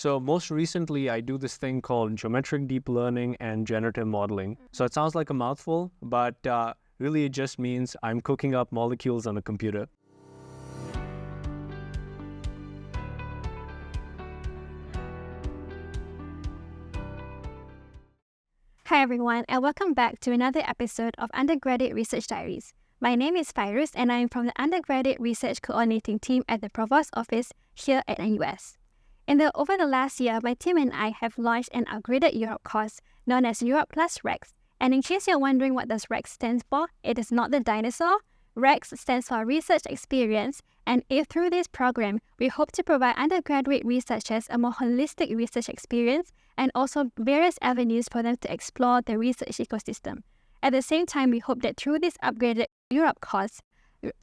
So most recently, I do this thing called geometric deep learning and generative modeling. So it sounds like a mouthful, but really it just means I'm cooking up molecules on a computer. Hi everyone, and welcome back to another episode of Undergraduate Research Diaries. My name is Fairuz, and I am from the Undergraduate Research Coordinating Team at the Provost Office here at NUS. Over the last year, my team and I have launched an upgraded Europe course known as Europe Plus REX. And in case you're wondering what does REX stands for, it is not the dinosaur. REX stands for Research Experience, and if through this program, we hope to provide undergraduate researchers a more holistic research experience and also various avenues for them to explore the research ecosystem. At the same time, we hope that through this upgraded Europe course,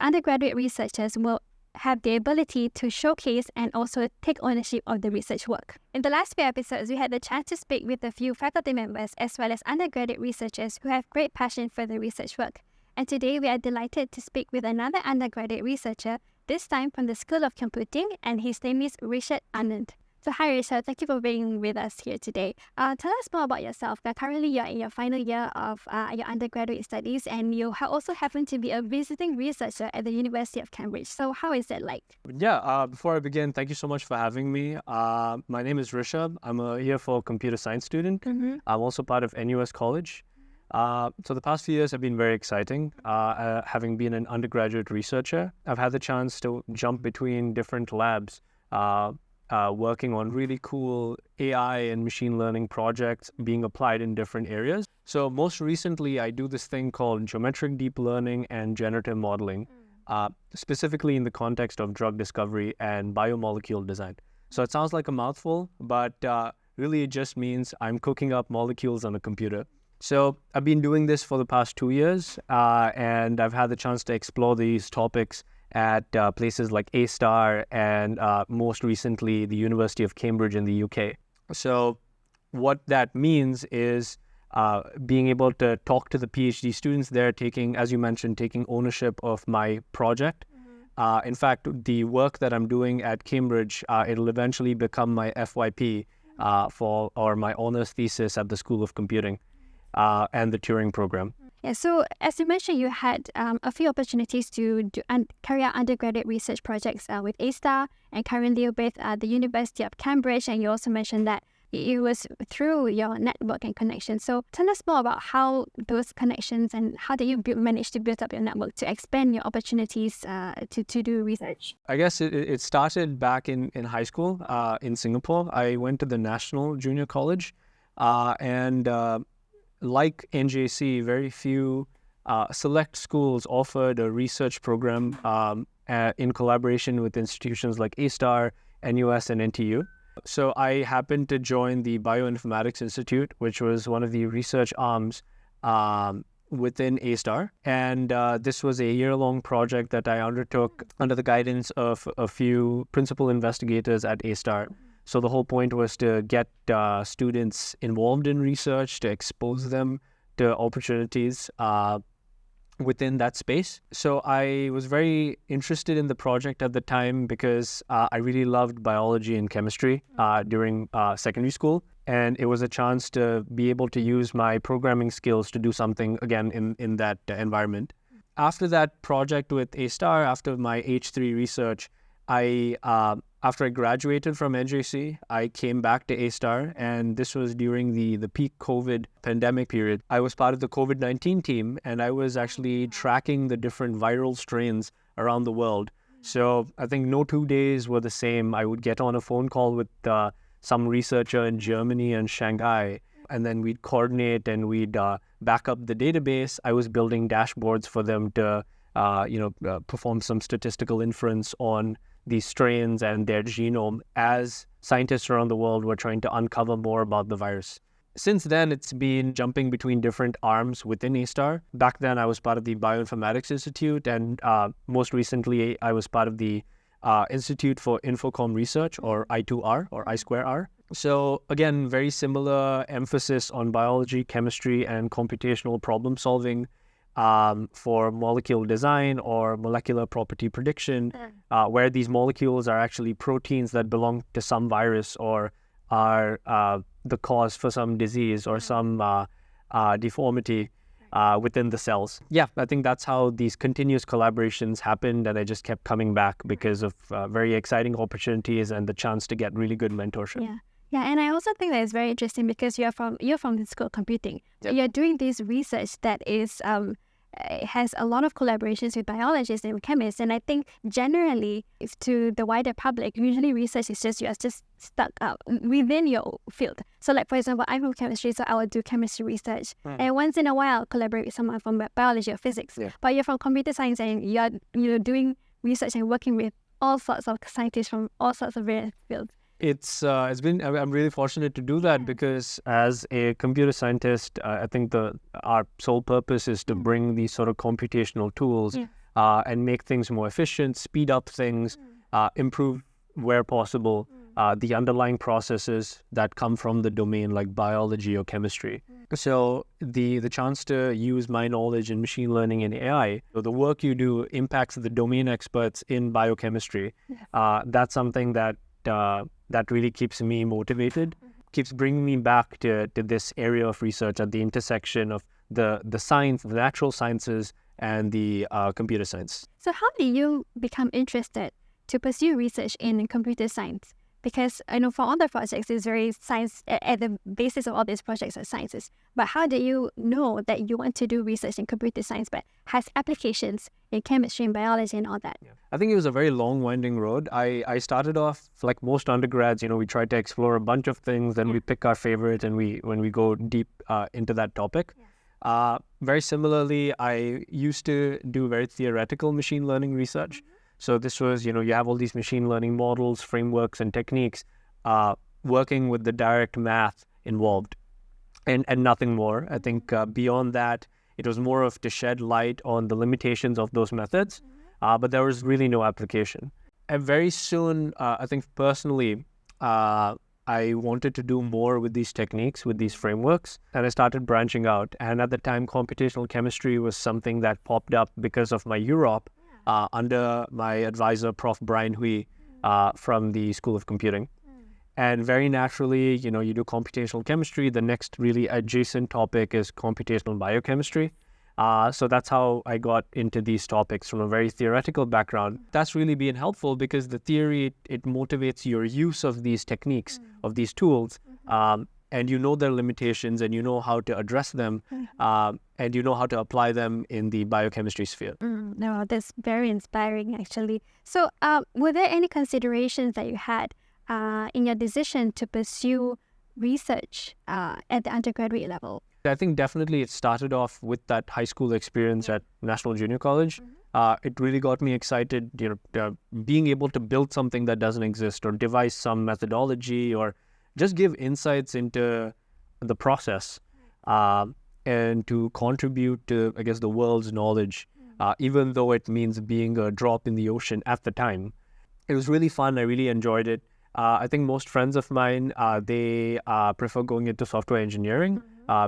undergraduate researchers will have the ability to showcase and also take ownership of the research work. In the last few episodes, we had the chance to speak with a few faculty members as well as undergraduate researchers who have great passion for the research work. And today we are delighted to speak with another undergraduate researcher, this time from the School of Computing, and his name is Rishabh Anand. So hi Rishabh, thank you for being with us here today. Tell us more about yourself. Currently you're in your final year of your undergraduate studies, and you also happen to be a visiting researcher at the University of Cambridge. So how is that like? Before I begin, thank you so much for having me. My name is Rishabh. I'm a year 4 computer science student. I'm also part of NUS College. So the past few years have been very exciting. Having been an undergraduate researcher, I've had the chance to jump between different labs, working on really cool AI and machine learning projects being applied in different areas. So most recently, I do this thing called geometric deep learning and generative modeling, specifically in the context of drug discovery and biomolecule design. So it sounds like a mouthful, but really it just means I'm cooking up molecules on a computer. So I've been doing this for the past 2 years, and I've had the chance to explore these topics at places like A-Star and most recently the University of Cambridge in the UK. So what that means is being able to talk to the PhD students there, as you mentioned, taking ownership of my project. In fact, the work that I'm doing at Cambridge, it'll eventually become my FYP or my honors thesis at the School of Computing and the Turing program. Yeah, so as you mentioned, you had a few opportunities to carry out undergraduate research projects with A-Star and currently with the University of Cambridge, and you also mentioned that it was through your network and connections. So tell us more about how those connections and how did you manage to build up your network to expand your opportunities to do research? I guess it started back in high school in Singapore. I went to the National Junior College and like NJC, very few select schools offered a research program in collaboration with institutions like A-Star, NUS, and NTU. So I happened to join the Bioinformatics Institute, which was one of the research arms within A-Star. And this was a year-long project that I undertook under the guidance of a few principal investigators at A-Star. So the whole point was to get students involved in research, to expose them to opportunities within that space. So I was very interested in the project at the time because I really loved biology and chemistry during secondary school. And it was a chance to be able to use my programming skills to do something, again, in that environment. After that project with A-Star, after my H3 research, after I graduated from NJC, I came back to A-Star, and this was during the peak COVID pandemic period. I was part of the COVID-19 team, and I was actually tracking the different viral strains around the world. So I think no 2 days were the same. I would get on a phone call with some researcher in Germany and Shanghai, and then we'd coordinate and we'd back up the database. I was building dashboards for them to perform some statistical inference on these strains and their genome as scientists around the world were trying to uncover more about the virus. Since then, it's been jumping between different arms within A-Star. Back then, I was part of the Bioinformatics Institute, and most recently, I was part of the Institute for Infocom Research, or I2R, or I2R. So again, very similar emphasis on biology, chemistry, and computational problem solving for molecule design or molecular property prediction, where these molecules are actually proteins that belong to some virus or are the cause for some disease or some deformity within the cells. Yeah, I think that's how these continuous collaborations happened, and I just kept coming back because of very exciting opportunities and the chance to get really good mentorship. Yeah. Yeah, and I also think that it's very interesting because you're from the School of Computing. Yep. You're doing this research that is has a lot of collaborations with biologists and chemists, and I think generally to the wider public, usually research is just you're just stuck out within your field. So, like for example, I'm from chemistry, so I will do chemistry research, and once in a while I'll collaborate with someone from biology or physics. Yeah. But you're from computer science, and you're doing research and working with all sorts of scientists from all sorts of various fields. I'm really fortunate to do that because as a computer scientist, I think our sole purpose is to bring these sort of computational tools and make things more efficient, speed up things, improve where possible the underlying processes that come from the domain like biology or chemistry. So the chance to use my knowledge in machine learning and AI, so the work you do impacts the domain experts in biochemistry. That's something that really keeps me motivated, keeps bringing me back to this area of research at the intersection of the science, the natural sciences, and the computer science. So how did you become interested to pursue research in computer science? Because I know for all the projects, it's very science, at the basis of all these projects are sciences. But how did you know that you want to do research in computer science but has applications in chemistry and biology and all that? Yeah. I think it was a very long winding road. I started off like most undergrads, we try to explore a bunch of things, then we pick our favorite and when we go deep into that topic. Very similarly, I used to do very theoretical machine learning research. So this was, you have all these machine learning models, frameworks, and techniques working with the direct math involved and nothing more. I think beyond that, it was more of to shed light on the limitations of those methods, but there was really no application. And very soon, I think personally, I wanted to do more with these techniques, with these frameworks, and I started branching out. And at the time, computational chemistry was something that popped up because of my UROP. Under my advisor, Prof. Brian Hui from the School of Computing. And very naturally, you do computational chemistry. The next really adjacent topic is computational biochemistry. So that's how I got into these topics from a very theoretical background. That's really been helpful because the theory, it motivates your use of these techniques, of these tools. And you know their limitations and you know how to address them and you know how to apply them in the biochemistry sphere. No, that's very inspiring actually. So were there any considerations that you had in your decision to pursue research at the undergraduate level? I think definitely it started off with that high school experience at National Junior College. It really got me excited, being able to build something that doesn't exist or devise some methodology or just give insights into the process and to contribute to, I guess, the world's knowledge, even though it means being a drop in the ocean at the time. It was really fun. I really enjoyed it. I think most friends of mine, they prefer going into software engineering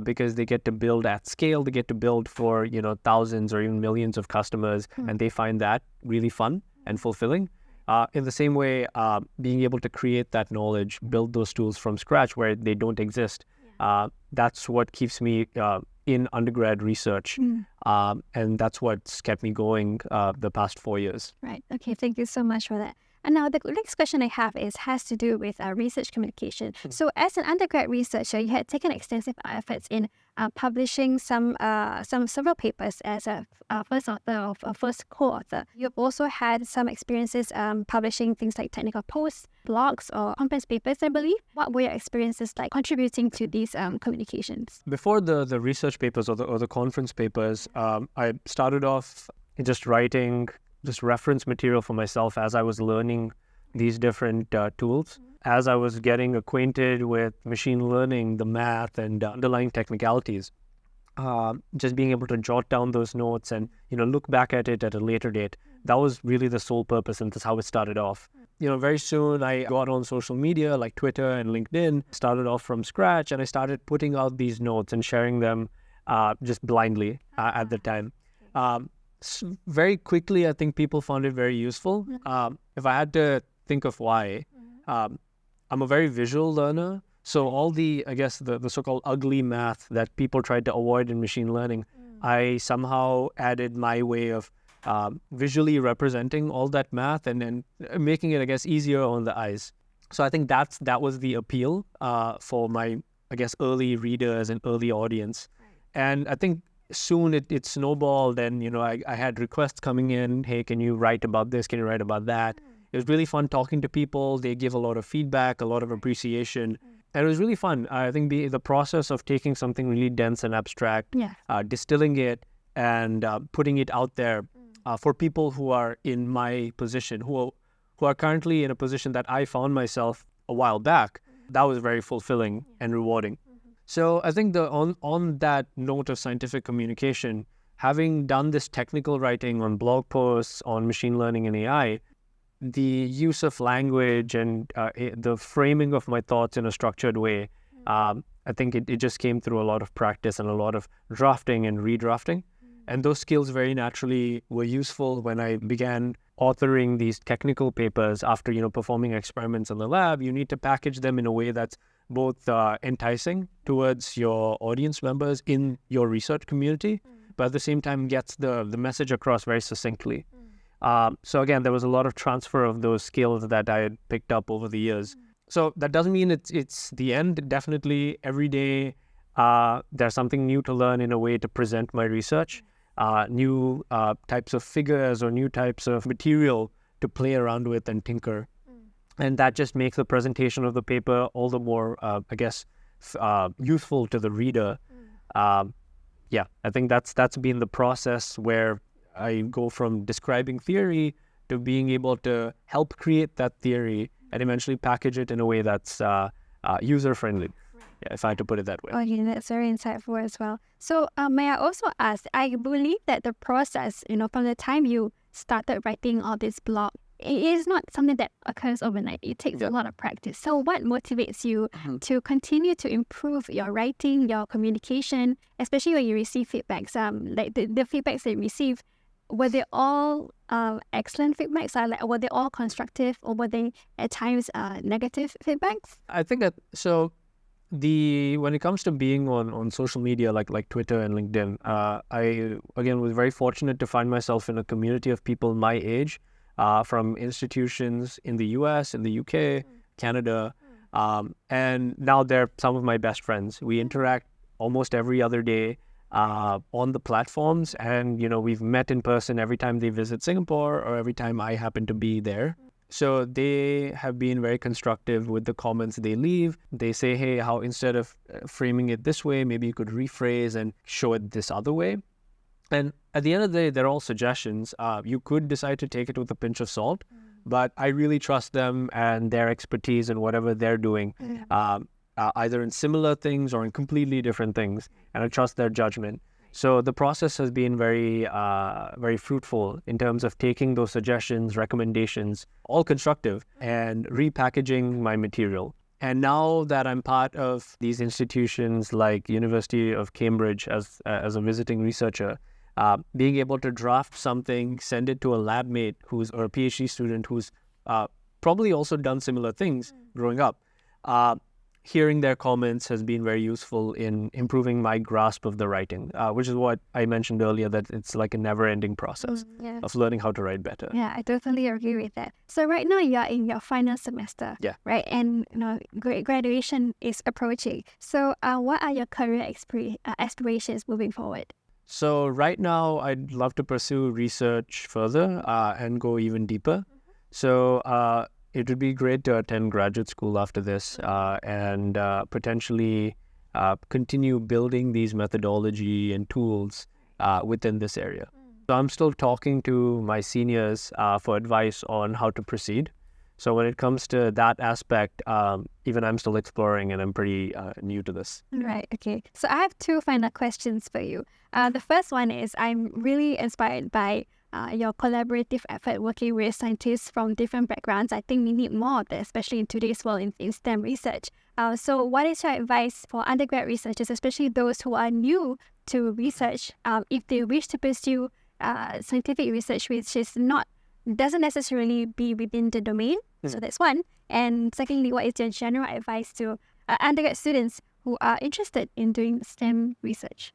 because they get to build at scale. They get to build for, thousands or even millions of customers, and they find that really fun and fulfilling. In the same way, being able to create that knowledge, build those tools from scratch where they don't exist, that's what keeps me in undergrad research. And that's what's kept me going the past 4 years. Right. Okay. Thank you so much for that. And now the next question I have has to do with research communication. So as an undergrad researcher, you had taken extensive efforts in publishing several papers as a first author or a first co-author. You've also had some experiences publishing things like technical posts, blogs, or conference papers, I believe. What were your experiences like contributing to these communications? Before the research papers or the conference papers, I started off just writing just reference material for myself as I was learning these different tools. As I was getting acquainted with machine learning, the math and underlying technicalities, just being able to jot down those notes and, look back at it at a later date. That was really the sole purpose, and that's how it started off. Very soon I got on social media like Twitter and LinkedIn, started off from scratch, and I started putting out these notes and sharing them just blindly at the time. Very quickly, I think people found it very useful. If I had to think of why, I'm a very visual learner. So all the, I guess, the so-called ugly math that people tried to avoid in machine learning, I somehow added my way of visually representing all that math and then making it, I guess, easier on the eyes. So I think that was the appeal for my, I guess, early readers and early audience. And I think soon it snowballed, and I had requests coming in. Hey, can you write about this? Can you write about that? It was really fun talking to people. They give a lot of feedback, a lot of appreciation. And it was really fun. I think the process of taking something really dense and abstract, distilling it and putting it out there for people who are in my position, who are currently in a position that I found myself a while back, that was very fulfilling and rewarding. So I think on that note of scientific communication, having done this technical writing on blog posts on machine learning and AI, the use of language and the framing of my thoughts in a structured way, I think it just came through a lot of practice and a lot of drafting and redrafting. And those skills very naturally were useful when I began authoring these technical papers after, performing experiments in the lab. You need to package them in a way that's both enticing towards your audience members in your research community, but at the same time gets the message across very succinctly. So again, there was a lot of transfer of those skills that I had picked up over the years. So that doesn't mean it's the end. Definitely every day there's something new to learn in a way to present my research, new types of figures or new types of material to play around with and tinker. And that just makes the presentation of the paper all the more, useful to the reader. I think that's been the process where I go from describing theory to being able to help create that theory and eventually package it in a way that's user-friendly, if I had to put it that way. Okay, that's very insightful as well. So may I also ask, I believe that the process, from the time you started writing all this blog, it is not something that occurs overnight. It takes a lot of practice. So what motivates you to continue to improve your writing, your communication, especially when you receive feedbacks? Like the feedbacks that you receive, were they all excellent feedbacks? Were they all constructive, or were they at times negative feedbacks? I think that when it comes to being on social media like Twitter and LinkedIn, I again was very fortunate to find myself in a community of people my age, from institutions in the US, in the UK, Canada, and now they're some of my best friends. We interact almost every other day on the platforms, and we've met in person every time they visit Singapore or every time I happen to be there. So they have been very constructive with the comments they leave. They say, hey, how instead of framing it this way, maybe you could rephrase and show it this other way. And at the end of the day, they're all suggestions. You could decide to take it with a pinch of salt, but I really trust them and their expertise in whatever they're doing, either in similar things or in completely different things, and I trust their judgment. So the process has been very, very fruitful in terms of taking those suggestions, recommendations, all constructive, and repackaging my material. And now that I'm part of these institutions like University of Cambridge as a visiting researcher, being able to draft something, send it to a lab mate or a PhD student who's probably also done similar things growing up, hearing their comments has been very useful in improving my grasp of the writing, which is what I mentioned earlier, that it's like a never-ending process of learning how to write better. Yeah, I totally agree with that. So right now you are in your final semester, right? And graduation is approaching. So what are your career aspirations moving forward? So right now I'd love to pursue research further and go even deeper. So it would be great to attend graduate school after this and potentially continue building these methodology and tools within this area. So I'm still talking to my seniors for advice on how to proceed. So when it comes to that aspect, even I'm still exploring and I'm pretty new to this. Right, okay. So I have two final questions for you. The first one is, I'm really inspired by your collaborative effort working with scientists from different backgrounds. I think we need more of that, especially in today's world in STEM research. So what is your advice for undergrad researchers, especially those who are new to research, if they wish to pursue scientific research which doesn't necessarily be within the domain? So that's one. And secondly, what is your general advice to undergrad students who are interested in doing STEM research?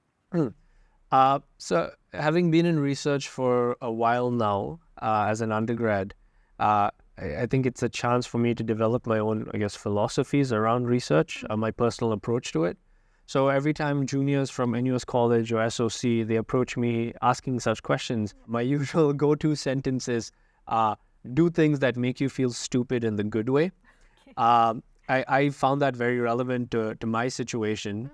So having been in research for a while now, as an undergrad, I think it's a chance for me to develop my own, I guess, philosophies around research, my personal approach to it. So every time juniors from NUS College or SOC, they approach me asking such questions, my usual go-to sentence is, do things that make you feel stupid in the good way. I found that very relevant to my situation,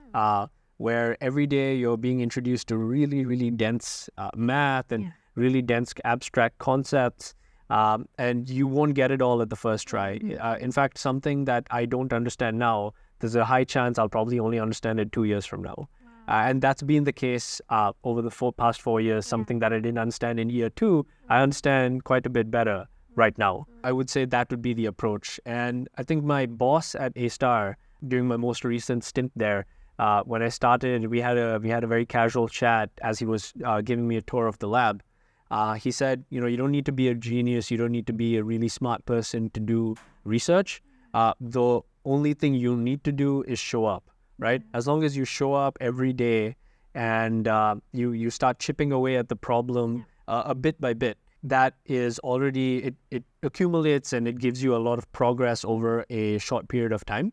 where every day you're being introduced to really, really dense math and really dense abstract concepts, and you won't get it all at the first try. In fact, something that I don't understand now, there's a high chance I'll probably only understand it 2 years from now. And that's been the case over the past 4 years. Something that I didn't understand in year 2, I understand quite a bit better right now. I would say that would be the approach. And I think my boss at A-Star, during my most recent stint there, when I started, we had a very casual chat as he was giving me a tour of the lab. He said, you don't need to be a genius, you don't need to be a really smart person to do research. The only thing you need to do is show up, right? As long as you show up every day and you start chipping away at the problem a bit by bit, that is already, it accumulates and it gives you a lot of progress over a short period of time.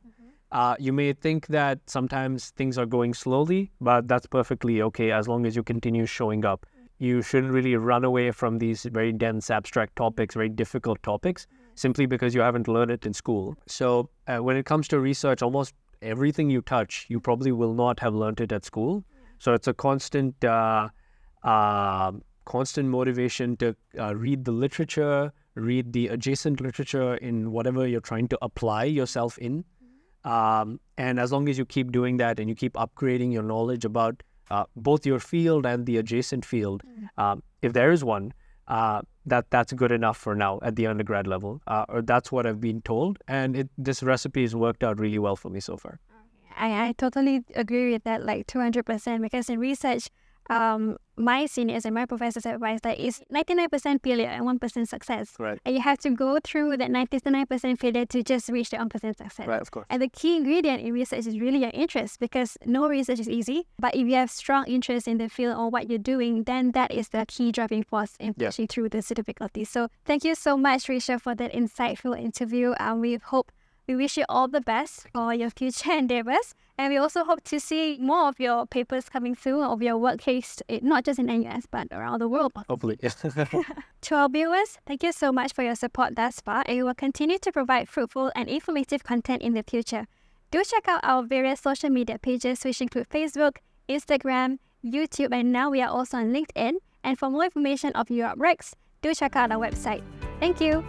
You may think that sometimes things are going slowly, but that's perfectly okay as long as you continue showing up. You shouldn't really run away from these very dense, abstract topics, very difficult topics, simply because you haven't learned it in school. So when it comes to research, almost everything you touch, you probably will not have learned it at school. So it's a constant motivation to read the literature, read the adjacent literature in whatever you're trying to apply yourself in. And as long as you keep doing that and you keep upgrading your knowledge about both your field and the adjacent field, if there is one, that's good enough for now at the undergrad level, or that's what I've been told. And this recipe has worked out really well for me so far. I totally agree with that, like 200%, because in research, my seniors and my professors advise that it's 99% failure and 1% success. Right. And you have to go through that 99% failure to just reach the 1% success. Right, of course. And the key ingredient in research is really your interest, because no research is easy. But if you have strong interest in the field or what you're doing, then that is the key driving force in pushing through the difficulties. So thank you so much, Rishabh, for that insightful interview. We wish you all the best for your future endeavors. And we also hope to see more of your papers coming through, of your work case, not just in NUS, but around the world. Hopefully. To our viewers, thank you so much for your support thus far, and we will continue to provide fruitful and informative content in the future. Do check out our various social media pages, which include Facebook, Instagram, YouTube, and now we are also on LinkedIn. And for more information of Europe Rex, do check out our website. Thank you.